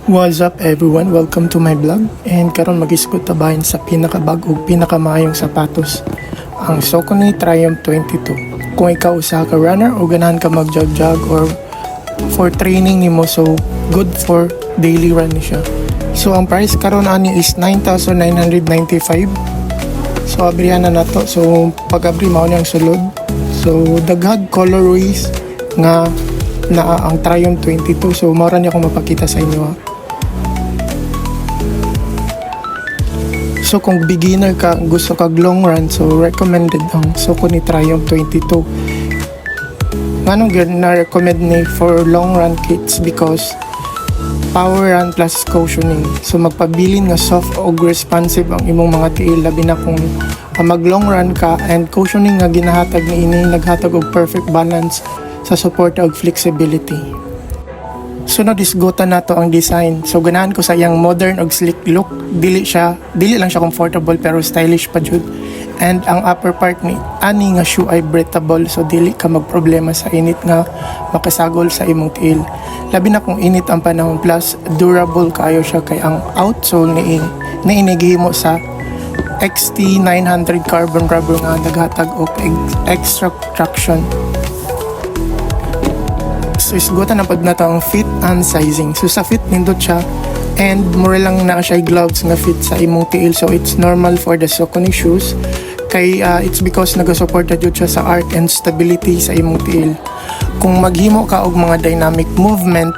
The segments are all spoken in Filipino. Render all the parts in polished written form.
What's up everyone? Welcome to my vlog. And karon mag-isgot tabahin sa pinakabag o pinakamayong sapatos, ang Saucony Triumph 22. Kung ikaw usa ka runner o ganahan ka mag-jog or for training nimo, so good for daily run ni siya. So ang price karon ani is 9,995. So abrihan na nato. So pag-abri mao niyang sulod. So daghag colorways nga na ang Triumph 22. So mao ra niya akong mapakita sa inyo ha. So kung beginner ka, gusto kag long run, so recommended ang Saucony Triumph 22. Nganong na-recommend ni for long run kits because power run plus cushioning. So magpabilin nga soft o responsive ang imong mga tiil, labi na kung mag long run ka, and cushioning nga ginahatag ni ini naghatag og perfect balance sa support og flexibility. Sunod is gutan nato ang design. So ganahan ko sa iyang modern og sleek look. Dili lang siya comfortable pero stylish pa jud. And ang upper part ni ani nga shoe ay breathable, so dili ka magproblema sa init nga makasagol sa imong tiil. Labi na kung init ang panahon, plus durable kayo siya kay ang outsole ni inigihimo sa XT900 carbon rubber nga naghatag og extra traction. So isgutan na pag nato ang fit and sizing. So sa fit nindot siya, and more lang na siya gloves nga fit sa imong tiil, so it's normal for the Saucony shoes kay it's because nagasupport na jud siya sa arc and stability sa imong tiil. Kung maghimo ka og mga dynamic movement,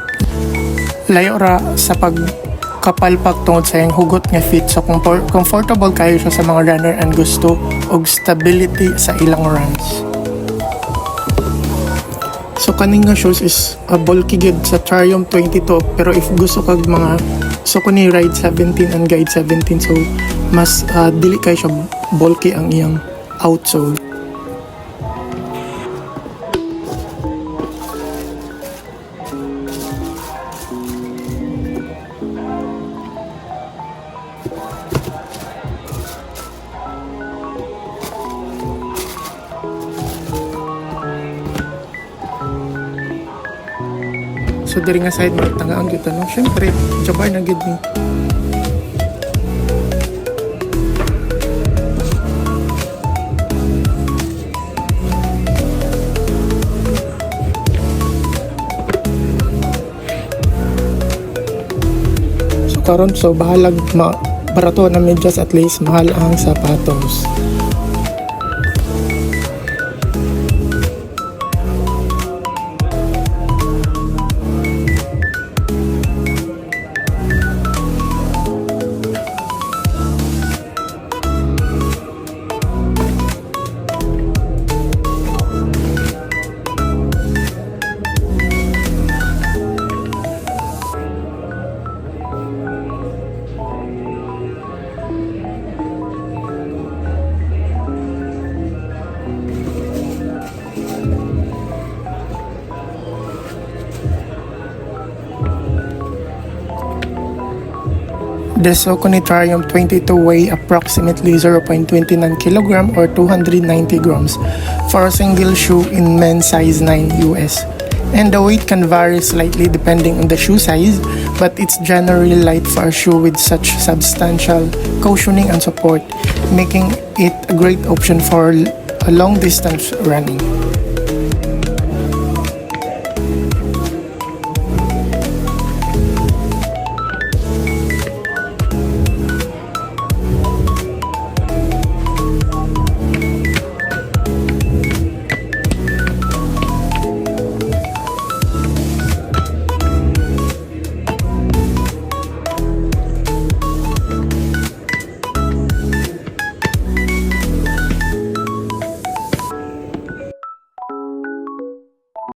layo ra sa pagkapalpak tungod sa iyang hugot nga fit. So comfortable kayo siya sa mga runner and gusto og stability sa ilang runs. So kaning nga shoes is bulky gid sa Triumph 22, pero if gusto kag mga Saucony Ride 17 and Guide 17, so mas dili kay siya bulky ang iyang outsole. So diri nga side magtangaan gyud no. Syempre, jabar na gid ni. So karon bahalag barato na medyas, at least mahal ang sapatos. The Saucony Triumph 22 weigh approximately 0.29 kg or 290 grams for a single shoe in men's size 9 US. And the weight can vary slightly depending on the shoe size, but it's generally light for a shoe with such substantial cushioning and support, making it a great option for a long distance running.